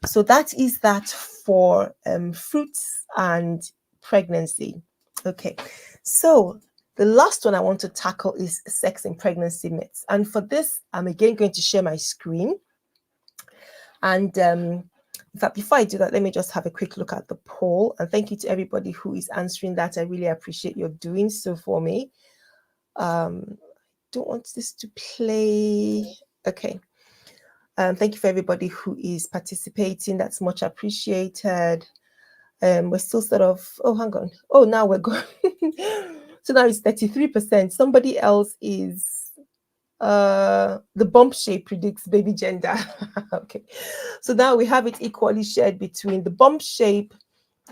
So that is that for fruits and pregnancy. Okay, so the last one I want to tackle is sex in pregnancy myths. And for this, I'm again going to share my screen. And in fact, before I do that, let me just have a quick look at the poll. And thank you to everybody who is answering that. I really appreciate your doing so for me. Don't want this to play. Okay. Thank you for everybody who is participating. That's much appreciated. We're still sort of, oh, hang on. Oh, now we're going. So now it's 33%. Somebody else is, the bump shape predicts baby gender. Okay. So now we have it equally shared between the bump shape,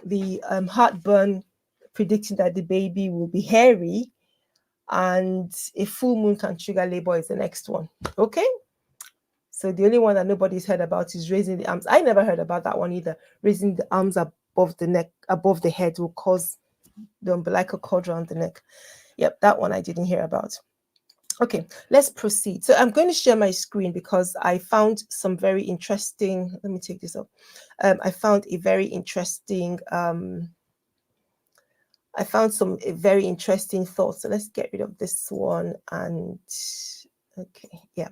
the heartburn predicting that the baby will be hairy, and a full moon can trigger labor is the next one. Okay. So the only one that nobody's heard about is raising the arms. I never heard about that one either. Raising the arms above the neck, above the head will cause the umbilical cord around the neck. Yep, that one I didn't hear about. Okay, let's proceed. So I'm going to share my screen because I found some very interesting, let me take this up. I found a very interesting, I found some very interesting thoughts. So let's get rid of this one and, okay, yeah.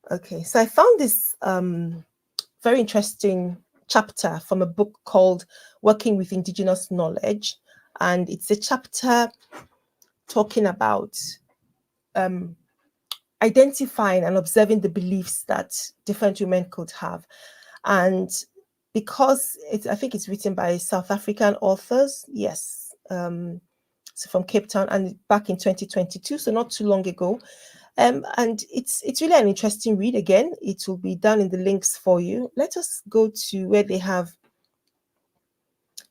Okay, so I found this very interesting chapter from a book called Working with Indigenous Knowledge. And it's a chapter talking about identifying and observing the beliefs that different women could have. And because I think it's written by South African authors, yes, so from Cape Town, and back in 2022, so not too long ago. And it's really an interesting read. Again, it will be down in the links for you. Let us go to where they have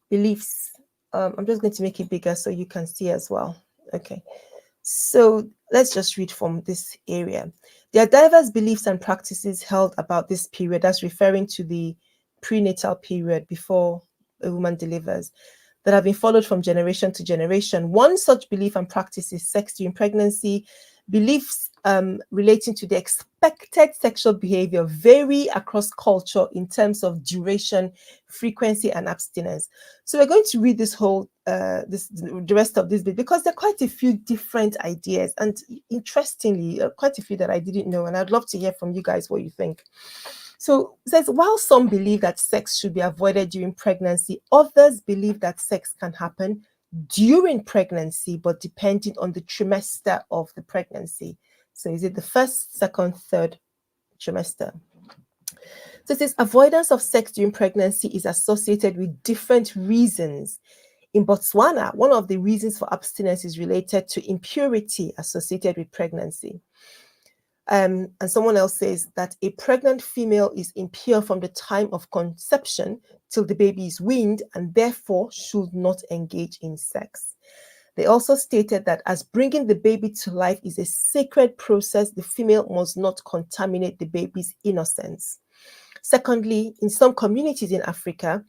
beliefs. I'm just going to make it bigger so you can see as well. Okay. So let's just read from this area. There are diverse beliefs and practices held about this period, that's referring to the prenatal period before a woman delivers, that have been followed from generation to generation. One such belief and practice is sex during pregnancy. Beliefs relating to the expected sexual behavior vary across culture in terms of duration, frequency, and abstinence. So we're going to read this whole the rest of this bit because there are quite a few different ideas, and interestingly, quite a few that I didn't know, and I'd love to hear from you guys what you think. So it says, while some believe that sex should be avoided during pregnancy, others believe that sex can happen during pregnancy, but depending on the trimester of the pregnancy. So is it the first, second, third trimester? So it says avoidance of sex during pregnancy is associated with different reasons. In Botswana, one of the reasons for abstinence is related to impurity associated with pregnancy. And someone else says that a pregnant female is impure from the time of conception till the baby is weaned and therefore should not engage in sex. They also stated that as bringing the baby to life is a sacred process, the female must not contaminate the baby's innocence. Secondly, in some communities in Africa,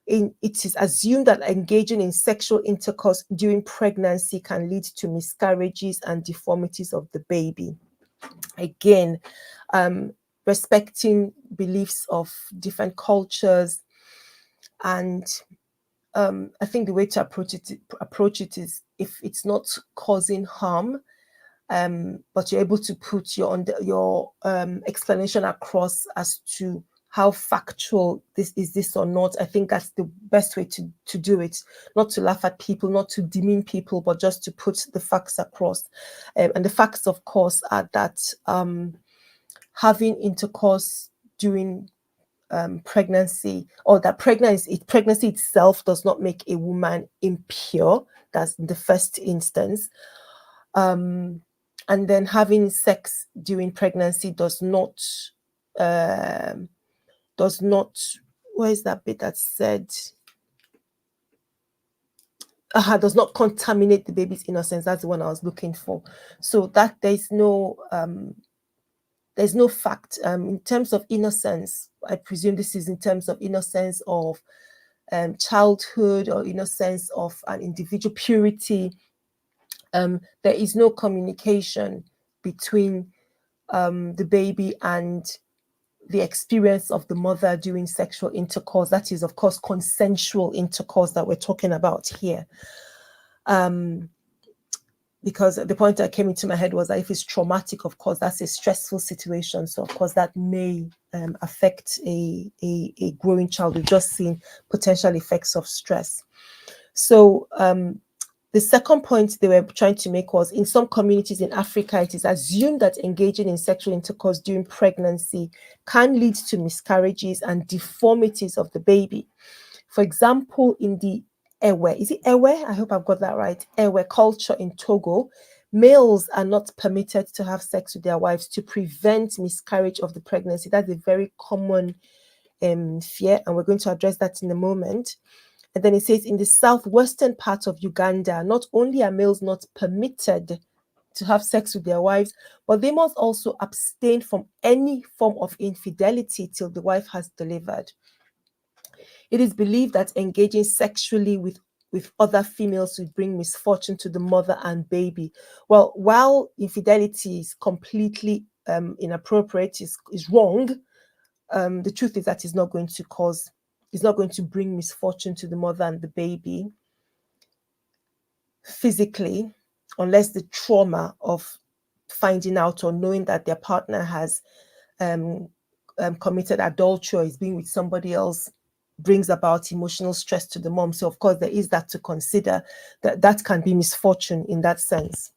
it is assumed that engaging in sexual intercourse during pregnancy can lead to miscarriages and deformities of the baby. Again, respecting beliefs of different cultures, and I think the way to approach it is if it's not causing harm, but you're able to put your explanation across as to how factual this is or not. I think that's the best way to do it. Not to laugh at people, not to demean people, but just to put the facts across. And the facts, of course, are that having intercourse during pregnancy, or that pregnancy itself does not make a woman impure. That's the first instance. And then having sex during pregnancy does not, where is that bit that said, does not contaminate the baby's innocence. That's the one I was looking for. So that there's no fact in terms of innocence. I presume this is in terms of innocence of childhood or innocence of an individual purity. There is no communication between the baby and the experience of the mother during sexual intercourse. That is, of course, consensual intercourse that we're talking about here. Because the point that came into my head was that if it's traumatic, of course, that's a stressful situation. So, of course, that may affect a growing child. We've just seen potential effects of stress. So, the second point they were trying to make was, in some communities in Africa, it is assumed that engaging in sexual intercourse during pregnancy can lead to miscarriages and deformities of the baby. For example, in the Ewe, is it Ewe? I hope I've got that right. Ewe culture in Togo, males are not permitted to have sex with their wives to prevent miscarriage of the pregnancy. That's a very common fear, and we're going to address that in a moment. And then it says in the southwestern part of Uganda, not only are males not permitted to have sex with their wives, but they must also abstain from any form of infidelity till the wife has delivered. It is believed that engaging sexually with other females will bring misfortune to the mother and baby. Well, while infidelity is completely inappropriate, is wrong, the truth is that it's not going to bring misfortune to the mother and the baby physically, unless the trauma of finding out or knowing that their partner has committed adultery or is being with somebody else brings about emotional stress to the mom. So of course there is that to consider, that can be misfortune in that sense.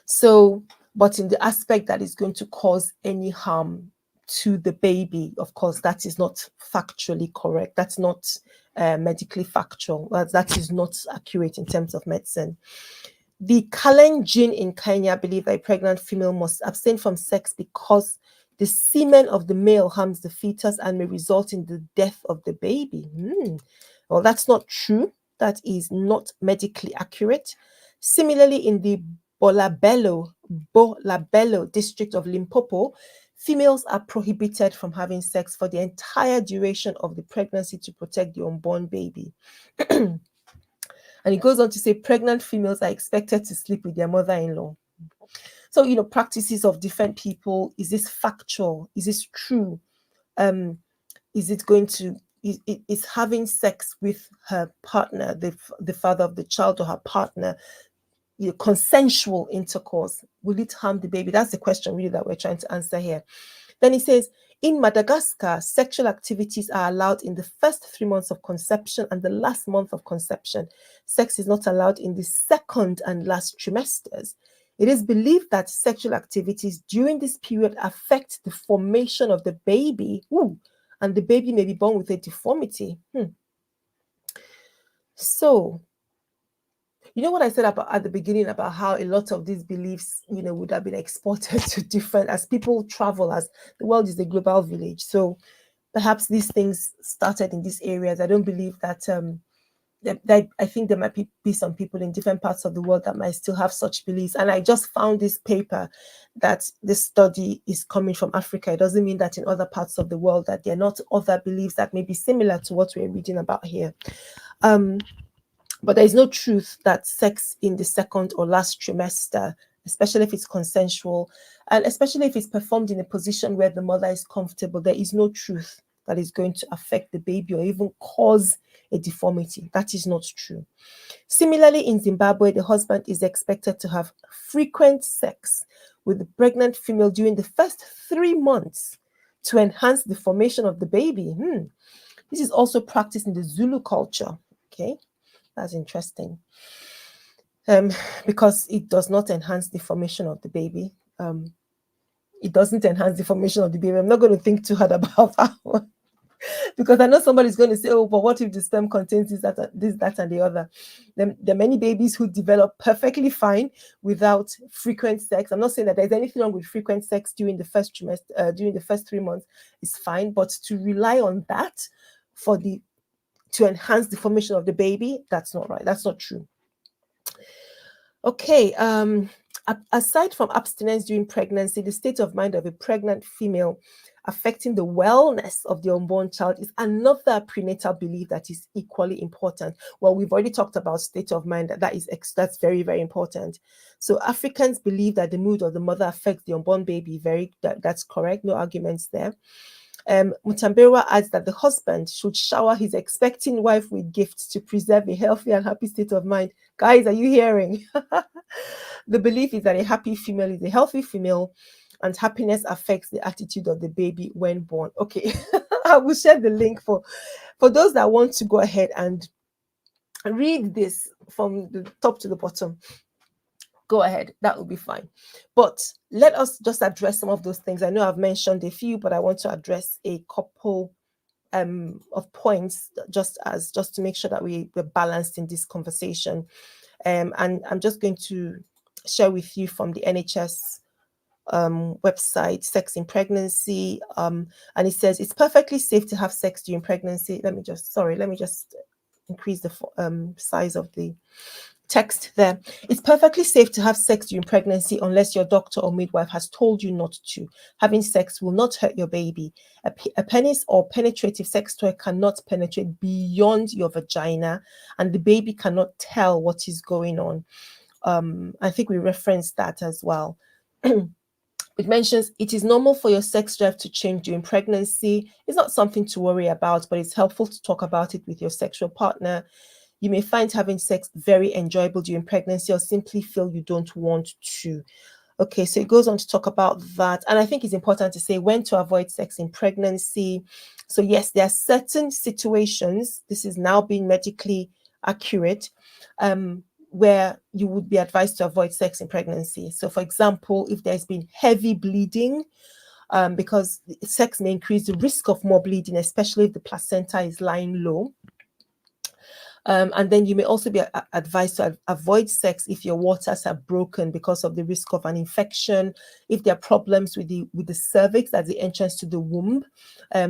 So, but in the aspect that is going to cause any harm to the baby, of course, that is not factually correct. That's not medically factual. That is not accurate in terms of medicine. The Kalenjin in Kenya believe that a pregnant female must abstain from sex because the semen of the male harms the fetus and may result in the death of the baby. Well, that's not true. That is not medically accurate. Similarly, in the Bolabello district of Limpopo, females are prohibited from having sex for the entire duration of the pregnancy to protect the unborn baby. And it goes on to say pregnant females are expected to sleep with their mother-in-law. So, practices of different people, is this factual? Is this true? Is it going to, is having sex with her partner, the father of the child, or her partner, consensual intercourse? Will it harm the baby? That's the question really that we're trying to answer here. Then he says, in Madagascar, sexual activities are allowed in the first 3 months of conception and the last month of conception. Sex is not allowed in the second and last trimesters. It is believed that sexual activities during this period affect the formation of the baby, and the baby may be born with a deformity. So, you know what I said about at the beginning about how a lot of these beliefs, would have been exported to different, as people travel, as the world is a global village. So perhaps these things started in these areas. I don't believe that, I think there might be some people in different parts of the world that might still have such beliefs. And I just found this paper that this study is coming from Africa. It doesn't mean that in other parts of the world that there are not other beliefs that may be similar to what we're reading about here. But there is no truth that sex in the second or last trimester, especially if it's consensual, and especially if it's performed in a position where the mother is comfortable, there is no truth that is going to affect the baby or even cause a deformity. That is not true. Similarly, in Zimbabwe, the husband is expected to have frequent sex with the pregnant female during the first 3 months to enhance the formation of the baby. This is also practiced in the Zulu culture. Okay. That's interesting. Because it does not enhance the formation of the baby. It doesn't enhance the formation of the baby. I'm not going to think too hard about that one. Because I know somebody's going to say, but what if the sperm contains this, that, and the other? There are many babies who develop perfectly fine without frequent sex. I'm not saying that there's anything wrong with frequent sex during the first trimester, during the first 3 months is fine, but to rely on that to enhance the formation of the baby, that's not right. That's not true. Okay. Aside from abstinence during pregnancy, the state of mind of a pregnant female affecting the wellness of the unborn child is another prenatal belief that is equally important. Well, we've already talked about state of mind. That's very, very important. So Africans believe that the mood of the mother affects the unborn baby. That's correct. No arguments there. Mutambewa adds that the husband should shower his expecting wife with gifts to preserve a healthy and happy state of mind. Guys, are you hearing? The belief is that a happy female is a healthy female, and happiness affects the attitude of the baby when born. Okay, I will share the link for those that want to go ahead and read this from the top to the bottom. Go ahead, that will be fine. But let us just address some of those things. I know I've mentioned a few, but I want to address a couple of points just to make sure that we're balanced in this conversation. And I'm just going to share with you from the NHS website, sex in pregnancy, and it says it's perfectly safe to have sex during pregnancy. Let me just increase the size of the text there. It's perfectly safe to have sex during pregnancy unless your doctor or midwife has told you not to. Having sex will not hurt your baby. A penis or penetrative sex toy cannot penetrate beyond your vagina, and the baby cannot tell what is going on. I think we referenced that as well. It mentions it is normal for your sex drive to change during pregnancy. It's not something to worry about, but it's helpful to talk about it with your sexual partner. You may find having sex very enjoyable during pregnancy or simply feel you don't want to. Okay, so it goes on to talk about that. And I think it's important to say when to avoid sex in pregnancy. So, yes, there are certain situations, this is now being medically accurate, where you would be advised to avoid sex in pregnancy. So, for example, if there's been heavy bleeding, because sex may increase the risk of more bleeding, especially if the placenta is lying low. And then you may also be advised to avoid sex if your waters are broken because of the risk of an infection, if there are problems with the cervix, that's the entrance to the womb,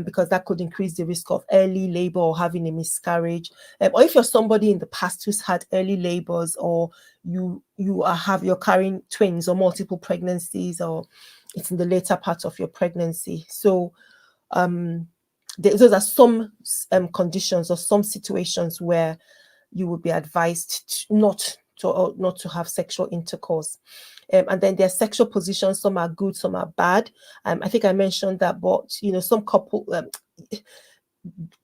because that could increase the risk of early labor or having a miscarriage, or if you're somebody in the past who's had early labors, or you're carrying twins or multiple pregnancies, or it's in the later part of your pregnancy. So those are some conditions or some situations where you would be advised not to have sexual intercourse. And then there are sexual positions. Some are good, some are bad. I think I mentioned that, but some couple,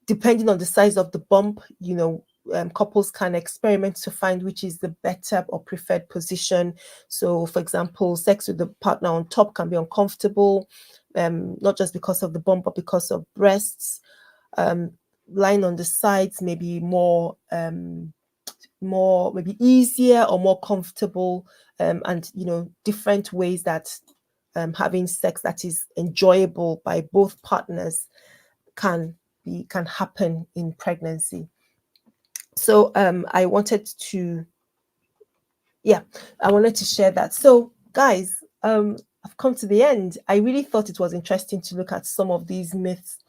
depending on the size of the bump, couples can experiment to find which is the better or preferred position. So, for example, sex with the partner on top can be uncomfortable, not just because of the bump, but because of breasts. Lying on the sides may be more maybe easier or more comfortable, and different ways that having sex that is enjoyable by both partners can happen in pregnancy. So I wanted to share that. So guys, I've come to the end. I really thought it was interesting to look at some of these myths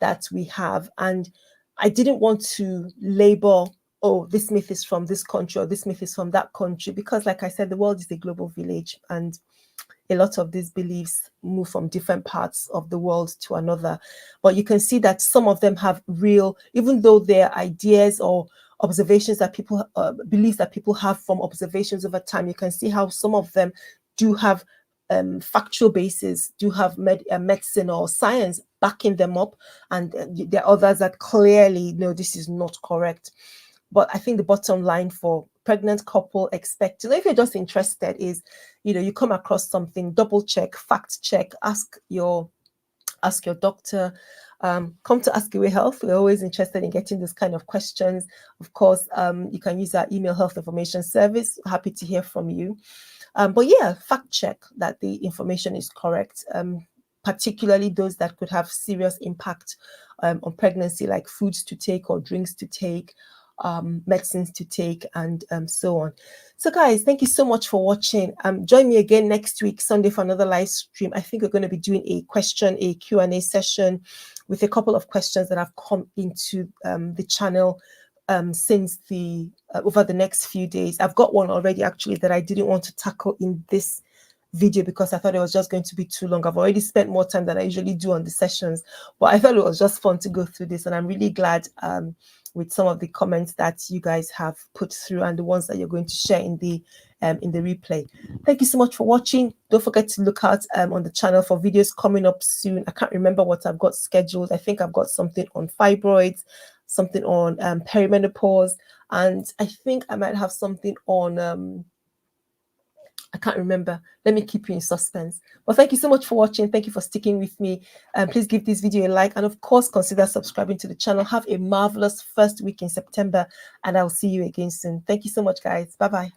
that we have, and I didn't want to label, oh, this myth is from this country or this myth is from that country, because like I said, the world is a global village, and a lot of these beliefs move from different parts of the world to another. But you can see that some of them have real, even though they're ideas or observations that people, beliefs that people have from observations over time, you can see how some of them do have factual basis, do have medicine or science backing them up, and there are others that clearly, no, this is not correct. But I think the bottom line for pregnant couple, expecting, if you're just interested, is, you come across something, double check, fact check, ask your doctor. Come to AskAwayHealth. We're always interested in getting this kind of questions. Of course, you can use our email health information service. Happy to hear from you. But yeah, fact check that the information is correct, particularly those that could have serious impact on pregnancy, like foods to take or drinks to take, medicines to take, and so on. So guys, thank you so much for watching. Join me again next week, Sunday, for another live stream. I think we're going to be doing a Q&A session with a couple of questions that have come into the channel since over the next few days. I've got one already actually that I didn't want to tackle in this video because I thought it was just going to be too long. I've already spent more time than I usually do on the sessions, but I thought it was just fun to go through this, and I'm really glad with some of the comments that you guys have put through and the ones that you're going to share in the replay. Thank you so much for watching. Don't forget to look out on the channel for videos coming up soon. I can't remember what I've got scheduled. I think I've got something on fibroids, something on perimenopause, and I think I might have something on I can't remember. Let me keep you in suspense. Well, thank you so much for watching. Thank you for sticking with me. Please give this video a like, and of course, consider subscribing to the channel. Have a marvelous first week in September, and I'll see you again soon. Thank you so much, guys. Bye-bye.